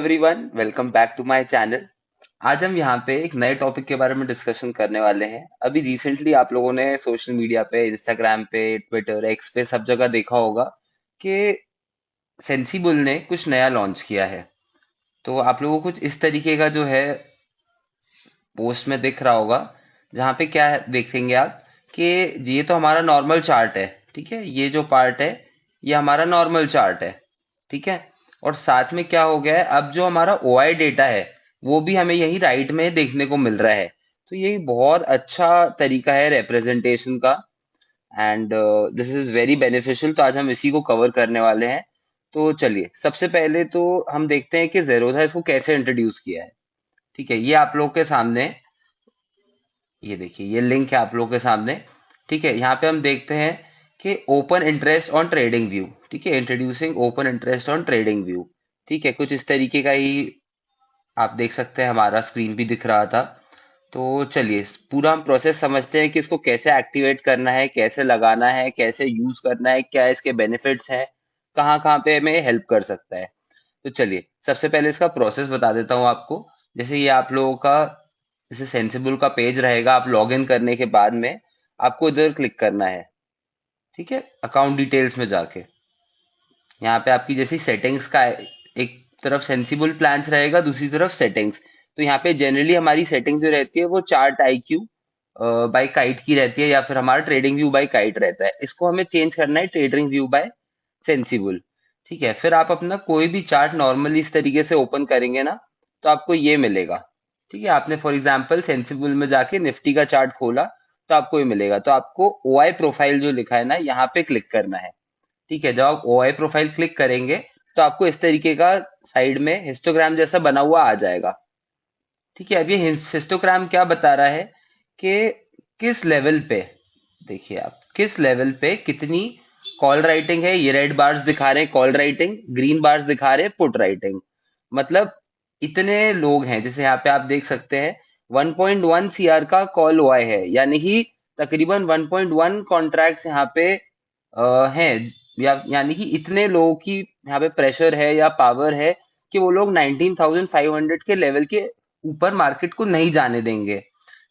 Everyone, welcome back to my channel. आज हम यहाँ पे एक नए टॉपिक के बारे में डिस्कशन करने वाले हैं। अभी रिसेंटली आप लोगों ने सोशल मीडिया पे, इंस्टाग्राम पे, ट्विटर, एक्स पे सब जगह देखा होगा कि सेंसिबल ने कुछ नया लॉन्च किया है। तो आप लोगों को कुछ इस तरीके का जो है पोस्ट में दिख रहा होगा, जहाँ पे क्या देखेंगे आप कि ये तो हमारा नॉर्मल चार्ट है। ठीक है, ये जो पार्ट है ये हमारा नॉर्मल चार्ट है। ठीक है, और साथ में क्या हो गया है, अब जो हमारा ओआई डेटा है वो भी हमें यही राइट में देखने को मिल रहा है। तो ये बहुत अच्छा तरीका है रिप्रेजेंटेशन का, and this is very beneficial. तो आज हम इसी को कवर करने वाले हैं। तो चलिए, सबसे पहले तो हम देखते हैं कि जेरोधा इसको कैसे इंट्रोड्यूस किया है। ठीक है, ये आप लोग के सामने, ये देखिए, ये लिंक है आप लोगों के सामने। ठीक है, यहाँ पे हम देखते हैं कि open interest on trading view. ठीक है, introducing open interest on trading view. ठीक है, कुछ इस तरीके का ही आप देख सकते हैं, हमारा स्क्रीन भी दिख रहा था। तो चलिए, पूरा हम प्रोसेस समझते हैं कि इसको कैसे एक्टिवेट करना है, कैसे लगाना है, कैसे यूज करना है, क्या इसके बेनिफिट्स हैं, कहाँ कहाँ पे हमें हेल्प कर सकता है। तो चलिए, सबसे पहले इसका प्रोसेस बता देता हूँ आपको। जैसे ये आप लोगों का, जैसे सेंसिबल का पेज रहेगा, आप लॉग इन करने के बाद में आपको इधर क्लिक करना है। ठीक है, अकाउंट डिटेल्स में जाके यहाँ पे आपकी जैसी सेटिंग्स का एक तरफ सेंसिबल प्लान्स रहेगा, दूसरी तरफ सेटिंग्स। तो यहाँ पे जनरली हमारी सेटिंग जो रहती है वो चार्ट आईक्यू बाय काइट की रहती है, या फिर हमारा ट्रेडिंग व्यू बाय काइट रहता है। इसको हमें चेंज करना है ट्रेडिंग व्यू बाय सेंसिबल। ठीक है, फिर आप अपना कोई भी चार्ट नॉर्मली इस तरीके से ओपन करेंगे ना, तो आपको ये मिलेगा। ठीक है, आपने फॉर एग्जांपल सेंसिबल में जाके निफ्टी का चार्ट खोला, तो आपको ये मिलेगा। तो आपको ओआई प्रोफाइल जो लिखा है ना, यहाँ पे क्लिक करना है। ठीक है, जब आप ओआई प्रोफाइल क्लिक करेंगे तो आपको इस तरीके का साइड में हिस्टोग्राम जैसा बना हुआ आ जाएगा। ठीक है, अब ये हिस्टोग्राम क्या बता रहा है कि किस लेवल पे, देखिए आप, किस लेवल पे कितनी कॉल राइटिंग है। ये रेड बार्स दिखा रहे हैं कॉल राइटिंग, ग्रीन बार्स दिखा रहे हैं पुट राइटिंग। मतलब इतने लोग हैं, जैसे यहाँ पे आप देख सकते हैं 1.1 सीआर का कॉल हुआ है, यानी कि तकरीबन 1.1 कॉन्ट्रैक्ट्स यहाँ पे हैं। यानी कि इतने लोगों की यहाँ पे प्रेशर है या पावर है कि वो लोग 19,500 के लेवल के ऊपर मार्केट को नहीं जाने देंगे।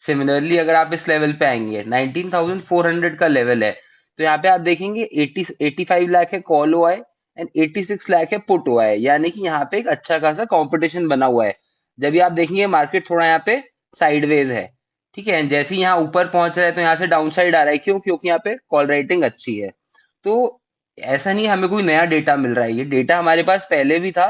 सिमिलरली अगर आप इस लेवल पे आएंगे, 19,400 का लेवल है, तो यहाँ पे आप देखेंगे 85 लाख है कॉल हुआ है, एंड 86 लाख है पुट हुआ है। यानी कि यहाँ पे एक अच्छा खासा कंपटीशन बना हुआ है। जब भी आप देखेंगे मार्केट थोड़ा यहाँ पे साइडवेज है। ठीक है, जैसे ही यहाँ ऊपर पहुंच रहा है तो यहाँ से डाउन साइड आ रहा है। क्यों? क्योंकि यहाँ पे कॉल राइटिंग अच्छी है। तो ऐसा नहीं हमें कोई नया डेटा मिल रहा है, ये डेटा हमारे पास पहले भी था,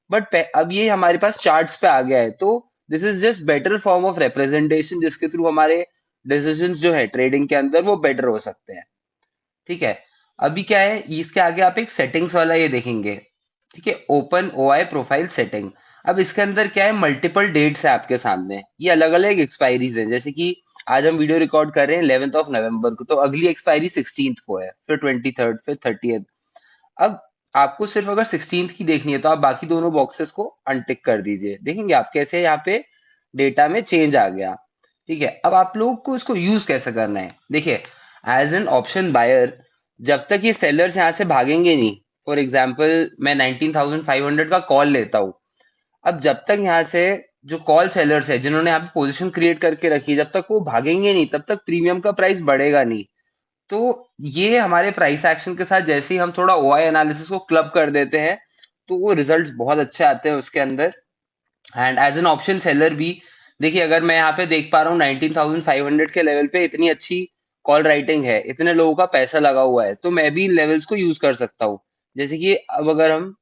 बट अब ये हमारे पास चार्ट्स पे आ गया है। तो this is just better form of representation, जिसके थ्रू हमारे डिसीजंस जो है ट्रेडिंग के अंदर वो बेटर हो सकते हैं। ठीक है, अभी क्या है, इसके आगे आप एक सेटिंग्स वाला ये देखेंगे। ठीक है, ओपन ओआई प्रोफाइल सेटिंग। अब इसके अंदर क्या है, मल्टीपल डेट्स है आपके सामने, ये अलग अलग एक्सपायरीज है। जैसे कि आज हम वीडियो रिकॉर्ड कर रहे हैं 11th ऑफ नवंबर को, तो अगली एक्सपायरी 16th को है, फिर 23rd, फिर 30th। अब आपको सिर्फ अगर 16th की देखनी है तो आप बाकी दोनों बॉक्सेस को अनटिक कर दीजिए। देखेंगे आप कैसे यहाँ पे डेटा में चेंज आ गया। ठीक है, अब आप लोग को इसको यूज कैसे करना है, देखिए। एज एन ऑप्शन बायर, जब तक ये सेलर्स यहाँ से भागेंगे नहीं, फॉर एग्जाम्पल मैं 19,500 का कॉल लेता हूँ। अब जब तक यहाँ से जो कॉल सेलर्स है जिन्होंने यहाँ पे पोजीशन क्रिएट करके रखी है, जब तक वो भागेंगे नहीं तब तक प्रीमियम का प्राइस बढ़ेगा नहीं। तो ये हमारे प्राइस एक्शन के साथ जैसे ही हम थोड़ा ओआई एनालिसिस को क्लब कर देते हैं, तो वो रिजल्ट्स बहुत अच्छे आते हैं उसके अंदर। And as an option seller भी, देखिए, अगर मैं यहाँ पे देख पा रहा हूँ 19,500 के लेवल पे इतनी अच्छी कॉल राइटिंग है, इतने लोगों का पैसा लगा हुआ है, तो मैं भी इन लेवल्स को यूज कर सकता हूँ। जैसे कि अब अगर हम,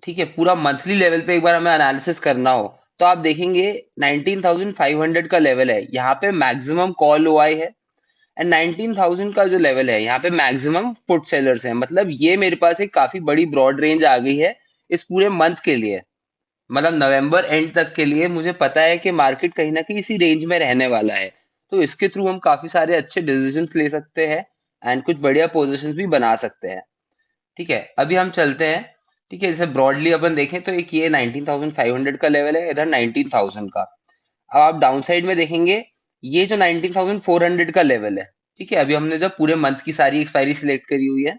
ठीक है, पूरा मंथली लेवल पे एक बार हमें एनालिसिस करना हो, तो आप देखेंगे 19,500 का लेवल है, यहाँ पे मैक्सिमम कॉल ओआई है। एंड 19,000 का जो लेवल है, यहाँ पे मैक्सिमम पुट सेलर्स हैं। मतलब ये मेरे पास एक काफी बड़ी ब्रॉड रेंज आ गई है इस पूरे मंथ के लिए। मतलब नवंबर एंड तक के लिए मुझे पता है कि मार्केट कहीं ना कहीं इसी रेंज में रहने वाला है। तो इसके थ्रू हम काफी सारे अच्छे डिसीजंस ले सकते हैं, एंड कुछ बढ़िया पोजीशंस भी बना सकते हैं। ठीक है, अभी हम चलते हैं। ठीक है, जैसे ब्रॉडली अपन देखें तो एक ये 19,500 का लेवल है, इधर 19,000 का। अब आप डाउन साइड में देखेंगे, ये जो 19,400 का लेवल है। ठीक है, अभी हमने जब पूरे मंथ की सारी एक्सपायरी सिलेक्ट करी हुई है,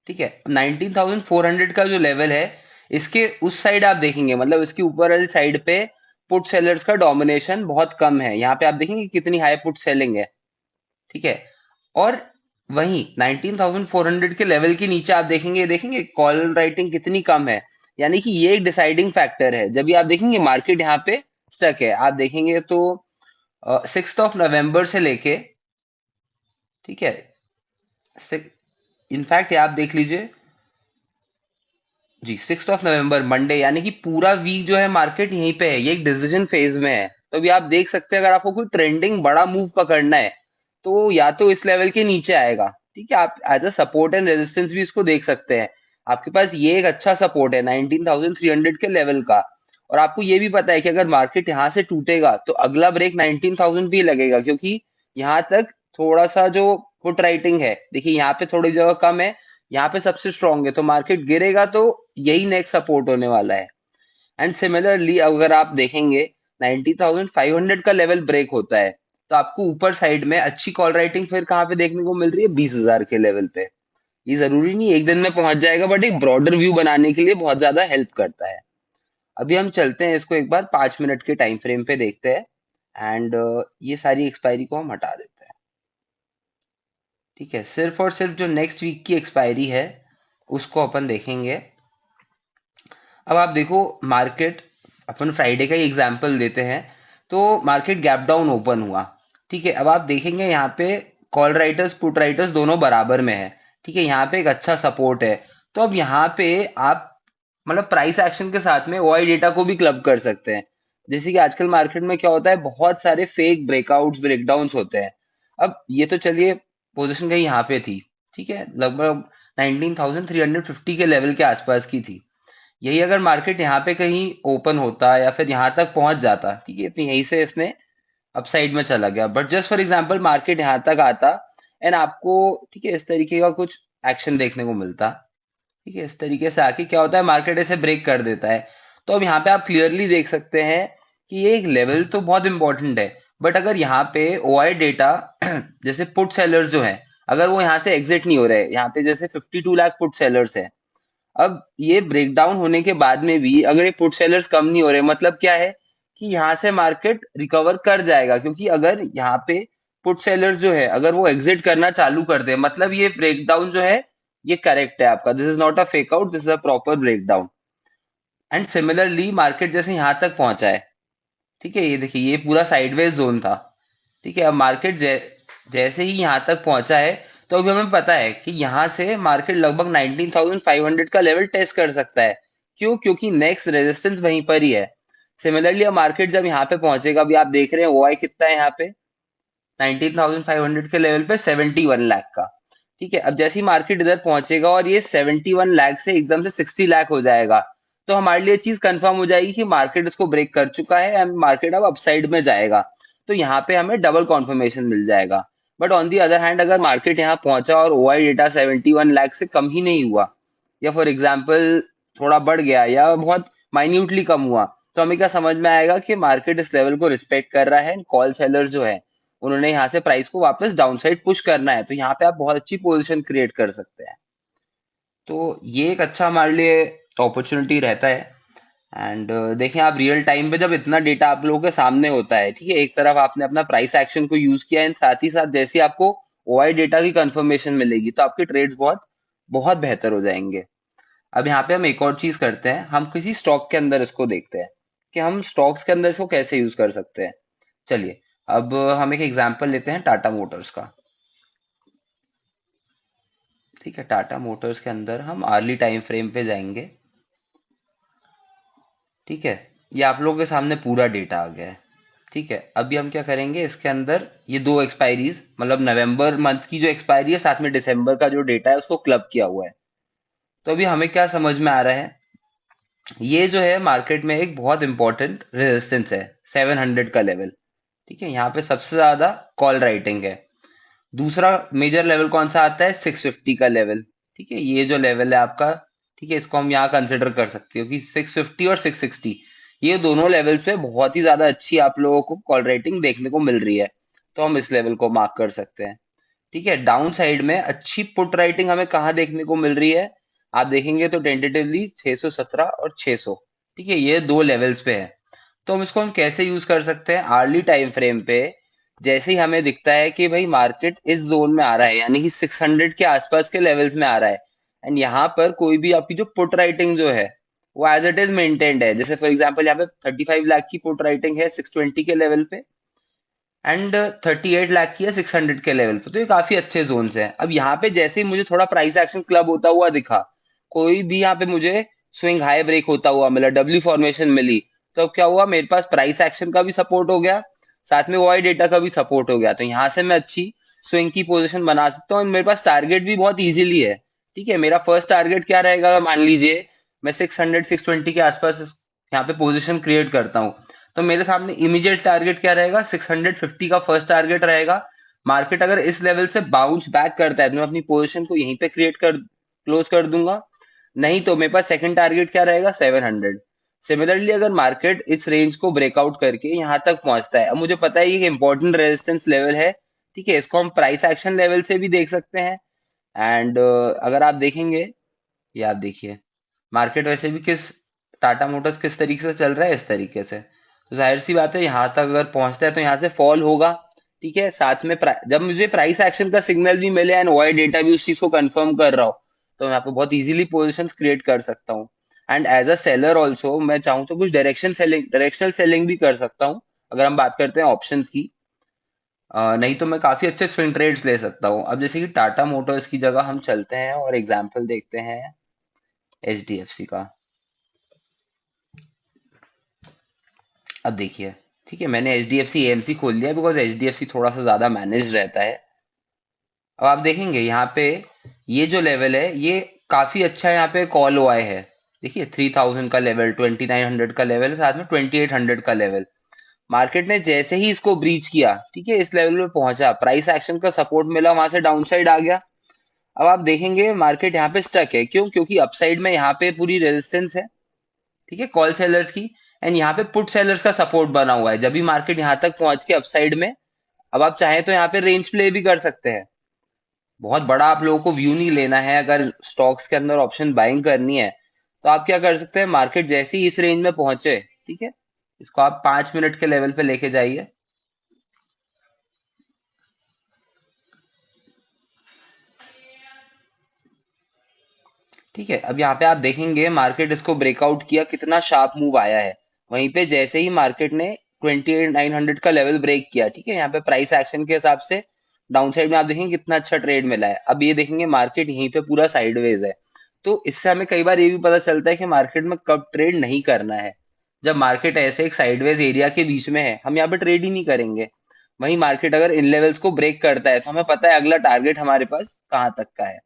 ठीक है, 19,400 का जो लेवल है, इसके उस साइड आप देखेंगे, मतलब इसके ऊपर वाली साइड पे पुट सेलर्स का डोमिनेशन बहुत कम है। यहाँ पे आप देखेंगे कितनी हाई पुट सेलिंग है। ठीक है, और वहीं 19,400 के लेवल के नीचे आप देखेंगे देखेंगे कॉल राइटिंग कितनी कम है। यानी कि ये एक डिसाइडिंग फैक्टर है। जब भी आप देखेंगे मार्केट यहाँ पे स्टक है, आप देखेंगे तो 6 नवंबर से लेके, ठीक है, इनफैक्ट आप देख लीजिए, जी 6 नवंबर मंडे, यानी कि पूरा वीक जो है मार्केट यहीं पे है, ये एक डिसीजन फेज में है। तो अभी आप देख सकते हैं, अगर आपको कोई ट्रेंडिंग बड़ा मूव पकड़ना है तो या तो इस लेवल के नीचे आएगा। ठीक है, आप as a support and resistance भी इसको देख सकते हैं। आपके पास ये एक अच्छा सपोर्ट है 19,300 के लेवल का। और आपको ये भी पता है कि अगर मार्केट यहाँ से टूटेगा तो अगला ब्रेक 19,000 भी लगेगा, क्योंकि यहाँ तक थोड़ा सा जो पुट राइटिंग है, देखिए यहाँ पे थोड़ी जगह कम है, यहाँ पे सबसे स्ट्रांग है, तो मार्केट गिरेगा तो यही नेक्स्ट सपोर्ट होने वाला है। एंड सिमिलरली अगर आप देखेंगे 90,500 का लेवल ब्रेक होता है, तो आपको ऊपर साइड में अच्छी कॉल राइटिंग फिर कहाँ पे देखने को मिल रही है, 20,000 के लेवल पे। ये जरूरी नहीं एक दिन में पहुंच जाएगा, बट एक ब्रॉडर व्यू बनाने के लिए बहुत ज्यादा हेल्प करता है। अभी हम चलते हैं इसको एक बार 5 मिनट के टाइम फ्रेम पे देखते हैं, एंड ये सारी एक्सपायरी को हम हटा देते हैं। ठीक है, सिर्फ और सिर्फ जो नेक्स्ट वीक की एक्सपायरी है उसको अपन देखेंगे। अब आप देखो मार्केट, अपन फ्राइडे का ही एग्जांपल देते हैं, तो मार्केट गैप डाउन ओपन हुआ। ठीक है, अब आप देखेंगे यहाँ पे कॉल राइटर्स पुट राइटर्स दोनों बराबर में है। ठीक है, यहाँ पे एक अच्छा सपोर्ट है। तो अब यहाँ पे आप मतलब प्राइस एक्शन के साथ में ओआई डेटा को भी क्लब कर सकते हैं। जैसे कि आजकल मार्केट में क्या होता है, बहुत सारे फेक ब्रेकआउट्स ब्रेकडाउन्स होते हैं। अब ये तो चलिए पोजीशन कहीं यहाँ पे थी, ठीक है, लगभग 19,350 के लेवल के आसपास की थी। यही अगर मार्केट यहाँ पे कहीं ओपन होता या फिर यहाँ तक पहुंच जाता, ठीक है, तो यहीं से इसने अपसाइड में चला गया। But just for example market यहाँ तक आता एंड आपको, ठीक है, इस तरीके का कुछ एक्शन देखने को मिलता। ठीक है, इस तरीके से आके क्या होता है, मार्केट ऐसे ब्रेक कर देता है। तो अब यहाँ पे आप क्लियरली देख सकते हैं कि ये एक लेवल तो बहुत इंपॉर्टेंट है, बट अगर यहाँ पे ओआई डेटा जैसे पुट सेलर्स जो है, अगर वो यहाँ से एग्जिट नहीं हो रहे, यहाँ पे जैसे 52 लाख पुट सेलर्स है, अब ये ब्रेकडाउन होने के बाद में भी अगर ये पुट सेलर्स कम नहीं हो रहे, मतलब क्या है कि यहाँ से मार्केट रिकवर कर जाएगा। क्योंकि अगर यहाँ पे पुट सेलर्स जो है अगर वो एग्जिट करना चालू कर दे, मतलब ये ब्रेकडाउन जो है ये करेक्ट है आपका, this is not a fake out, this is a proper breakdown. And similarly market जैसे यहाँ तक पहुंचा है, ठीक है, ये देखिए ये पूरा साइडवेज जोन था। ठीक है, अब मार्केट जैसे ही यहाँ तक पहुंचा है, तो अभी हमें पता है कि यहाँ से मार्केट लगभग 19,500 का लेवल टेस्ट कर सकता है। क्यों? क्योंकि नेक्स्ट रेजिस्टेंस वहीं पर ही है। सिमिलरली अब मार्केट जब यहाँ पे पहुंचेगा, अभी आप देख रहे हैं ओआई कितना है यहाँ पे, 19,500 के लेवल पे 71 लाख का। ठीक है, अब जैसे ही मार्केट इधर पहुंचेगा और ये 71 लाख से एकदम से 60 लाख हो जाएगा, तो हमारे लिए चीज कंफर्म हो जाएगी कि मार्केट इसको ब्रेक कर चुका है एंड मार्केट अब अपसाइड में जाएगा। तो यहाँ पे हमें डबल कॉन्फर्मेशन मिल जाएगा। But on the other hand अगर मार्केट यहाँ पहुंचा और ओआई डेटा 71 लाख से कम ही नहीं हुआ, या फॉर एग्जाम्पल थोड़ा बढ़ गया या बहुत माइन्यूटली कम हुआ, तो हमें क्या समझ में आएगा कि मार्केट इस लेवल को रिस्पेक्ट कर रहा है। कॉल सेलर जो है उन्होंने यहाँ से प्राइस को वापस डाउन साइड पुश करना है, तो यहाँ पे आप बहुत अच्छी पोजीशन क्रिएट कर सकते हैं। तो ये एक अच्छा हमारे लिए अपॉर्चुनिटी रहता है। एंड देखें आप रियल टाइम पे जब इतना डेटा आप लोगों के सामने होता है, ठीक है, एक तरफ आपने अपना प्राइस एक्शन को यूज किया एंड साथ ही साथ जैसे ही आपको ओआई डेटा की कंफर्मेशन मिलेगी, तो आपके ट्रेड्स बहुत बहुत बेहतर हो जाएंगे। अब यहाँ पे हम एक और चीज करते हैं, हम किसी स्टॉक के अंदर इसको देखते हैं कि हम स्टॉक्स के अंदर इसको कैसे यूज कर सकते हैं। चलिए, अब हम एक एग्जांपल लेते हैं टाटा मोटर्स का। ठीक है, टाटा मोटर्स के अंदर हम आर्ली टाइम फ्रेम पे जाएंगे। ठीक है, ये आप लोगों के सामने पूरा डेटा आ गया है। ठीक है, अभी हम क्या करेंगे, इसके अंदर ये दो एक्सपायरीज, मतलब नवंबर मंथ की जो एक्सपायरी है साथ में दिसंबर का जो डेटा है उसको क्लब किया हुआ है। तो अभी हमें क्या समझ में आ रहा है, ये जो है मार्केट में एक बहुत इंपॉर्टेंट रेजिस्टेंस है, 700 का लेवल। ठीक है, यहाँ पे सबसे ज्यादा कॉल राइटिंग है। दूसरा मेजर लेवल कौन सा आता है, 650 का लेवल। ठीक है, ये जो लेवल है आपका, ठीक है, इसको हम यहाँ कंसिडर कर सकते हो कि 650 और 660, ये दोनों लेवल्स पे बहुत ही ज्यादा अच्छी आप लोगों को कॉल रेटिंग देखने को मिल रही है। तो हम इस लेवल को मार्क कर सकते हैं। ठीक है, डाउन साइड में अच्छी पुट राइटिंग हमें कहाँ देखने को मिल रही है? आप देखेंगे तो टेंटेटिवली 617 और 600। ठीक है, ये दो लेवल्स पे है। तो हम कैसे यूज कर सकते हैं आर्ली टाइम फ्रेम पे? जैसे ही हमें दिखता है कि भाई मार्केट इस जोन में आ रहा है, यानी कि 600 के आसपास के लेवल्स में आ रहा है, एंड यहाँ पर कोई भी आपकी जो पुट राइटिंग जो है वो एज इट इज मेंटेन्ड है। जैसे फॉर एग्जांपल यहाँ पे 35 लाख की पुट राइटिंग है 620 के लेवल पे, एंड 38 लाख की है 600 के लेवल पे। तो ये काफी अच्छे जोन है। अब यहाँ पे जैसे ही मुझे थोड़ा प्राइस एक्शन क्लब होता हुआ दिखा, कोई भी यहाँ पे मुझे स्विंग हाई ब्रेक होता हुआ मिला, डब्ल्यू फॉर्मेशन मिली, तो अब क्या हुआ, मेरे पास प्राइस एक्शन का भी सपोर्ट हो गया, साथ में वाई डेटा का भी सपोर्ट हो गया। तो यहाँ से मैं अच्छी स्विंग की पोजीशन बना सकता हूँ। मेरे पास टारगेट भी बहुत इजीली है। ठीक है, मेरा फर्स्ट टारगेट क्या रहेगा? मान लीजिए मैं 600 620 के आसपास यहाँ पे पोजीशन क्रिएट करता हूँ, तो मेरे सामने इमीडिएट टारगेट क्या रहेगा? 650 का फर्स्ट टारगेट रहेगा। मार्केट अगर इस लेवल से बाउंस बैक करता है तो मैं अपनी पोजीशन को यहीं पे क्लोज कर दूंगा। नहीं तो मेरे पास सेकंड टारगेट क्या रहेगा? 700। सिमिलरली अगर मार्केट इस रेंज को ब्रेकआउट करके यहाँ तक पहुंचता है, अब मुझे पता है ये इंपॉर्टेंट रेजिस्टेंस लेवल है। ठीक है, इसको हम प्राइस एक्शन लेवल से भी देख सकते हैं। एंड अगर आप देखेंगे, ये आप देखिए, मार्केट वैसे भी टाटा मोटर्स किस तरीके से चल रहा है, इस तरीके से। तो जाहिर सी बात है यहाँ तक अगर पहुंचता है तो यहाँ से फॉल होगा। ठीक है, साथ में जब मुझे प्राइस एक्शन का सिग्नल भी मिले एंड वाई डेटा भी उस चीज को कंफर्म कर रहा हो, तो मैं यहाँ पे बहुत इजीली पोजिशन क्रिएट कर सकता हूँ। And as a seller also मैं चाहूँ तो कुछ डायरेक्शनल सेलिंग भी कर सकता हूँ, अगर हम बात करते हैं ऑप्शंस की। नहीं तो मैं काफी अच्छे स्विंग ट्रेड्स ले सकता हूँ। अब जैसे कि टाटा मोटर्स की जगह हम चलते हैं और एग्जाम्पल देखते हैं एचडीएफसी का। अब देखिए, ठीक है, मैंने H D F C AMC खोल लिया बिकॉज एच डी एफ सी थोड़ा सा ज्यादा मैनेज रहता है। अब आप देखेंगे यहाँ पे ये जो लेवल है ये काफी अच्छा यहाँ पे कॉल हुआ है। देखिए 3000 का लेवल, 2900 का लेवल, साथ में 2800 का लेवल। मार्केट ने जैसे ही इसको ब्रीच किया, ठीक है, इस लेवल पे पहुंचा, प्राइस एक्शन का सपोर्ट मिला, वहां से डाउन साइड आ गया। अब आप देखेंगे मार्केट यहाँ पे स्टक है। क्यों? क्योंकि अपसाइड में यहाँ पे पूरी रेजिस्टेंस है, ठीक है, कॉल सेलर्स की। एंड यहाँ पे पुट सेलर्स का सपोर्ट बना हुआ है। जब भी मार्केट यहाँ तक पहुंच के अपसाइड में, अब आप चाहें तो यहाँ पे रेंज प्ले भी कर सकते हैं। बहुत बड़ा आप लोगों को व्यू नहीं लेना है। अगर स्टॉक्स के अंदर ऑप्शन बाइंग करनी है तो आप क्या कर सकते हैं, मार्केट जैसे ही इस रेंज में पहुंचे, ठीक है, इसको आप 5 मिनट के लेवल पे लेके जाइए। ठीक है, अब यहाँ पे आप देखेंगे मार्केट इसको ब्रेकआउट किया, कितना शार्प मूव आया है। वहीं पे जैसे ही मार्केट ने 28,900 का लेवल ब्रेक किया, ठीक है, यहाँ पे प्राइस एक्शन के हिसाब से डाउन साइड में आप देखेंगे कितना अच्छा ट्रेड मिला है। अब ये देखेंगे मार्केट यहीं पे पूरा साइडवेज है। तो इससे हमें कई बार ये भी पता चलता है कि मार्केट में कब ट्रेड नहीं करना है। जब मार्केट ऐसे एक साइडवेज एरिया के बीच में है, हम यहाँ पे ट्रेड ही नहीं करेंगे। वहीं मार्केट अगर इन लेवल्स को ब्रेक करता है तो हमें पता है अगला टारगेट हमारे पास कहाँ तक का है।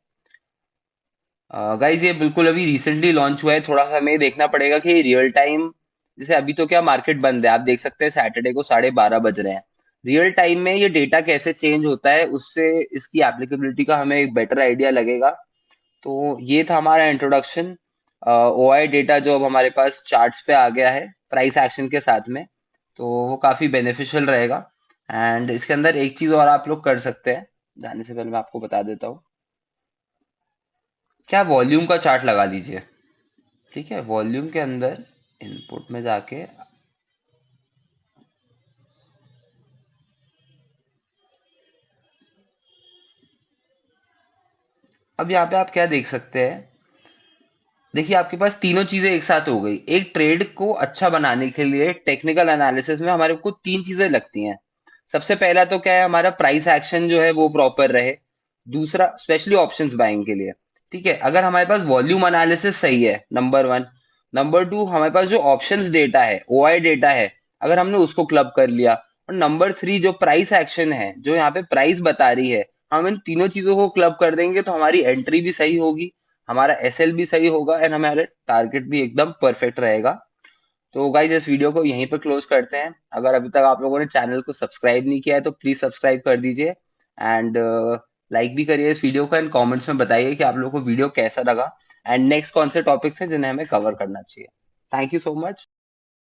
गाइज ये बिल्कुल अभी रिसेंटली लॉन्च हुआ है। थोड़ा सा हमें देखना पड़ेगा कि रियल टाइम, जैसे अभी तो क्या मार्केट बंद है, आप देख सकते हैं सैटरडे को 12:30 बज रहे हैं। रियल टाइम में ये डेटा कैसे चेंज होता है, उससे इसकी एप्लीकेबिलिटी का हमें एक बेटर आइडिया लगेगा। तो ये था हमारा इंट्रोडक्शन। ओआई डेटा जो अब हमारे पास चार्ट्स पे आ गया है प्राइस एक्शन के साथ में, तो वो काफी बेनिफिशियल रहेगा। एंड इसके अंदर एक चीज और आप लोग कर सकते हैं, जाने से पहले मैं आपको बता देता हूँ। क्या वॉल्यूम का चार्ट लगा दीजिए। ठीक है, वॉल्यूम के अंदर इनपुट में जाके अब यहाँ पे आप क्या देख सकते हैं, देखिए आपके पास तीनों चीजें एक साथ हो गई। एक ट्रेड को अच्छा बनाने के लिए टेक्निकल एनालिसिस में हमारे को तीन चीजें लगती हैं। सबसे पहला तो क्या है, हमारा प्राइस एक्शन जो है वो प्रॉपर रहे। दूसरा, स्पेशली ऑप्शंस बाइंग के लिए, ठीक है, अगर हमारे पास वॉल्यूम एनालिसिस सही है, नंबर वन। नंबर टू, हमारे पास जो ऑप्शंस डेटा है, ओआई डेटा है, अगर हमने उसको क्लब कर लिया। और नंबर थ्री, जो प्राइस एक्शन है, जो यहाँ पे प्राइस बता रही है, हम इन तीनों चीजों को क्लब कर देंगे तो हमारी एंट्री भी सही होगी, हमारा एसएल भी सही होगा, एंड हमारे टारगेट भी एकदम परफेक्ट रहेगा। तो गाइज इस वीडियो को यहीं पर क्लोज करते हैं। अगर अभी तक आप लोगों ने चैनल को सब्सक्राइब नहीं किया है तो प्लीज सब्सक्राइब कर दीजिए। एंड लाइक भी करिए इस वीडियो को, एंड कमेंट्स में बताइए कि आप लोगों को वीडियो कैसा लगा, एंड नेक्स्ट कौन से टॉपिक्स हैं जिन्हें हमें कवर करना चाहिए। Thank you so much.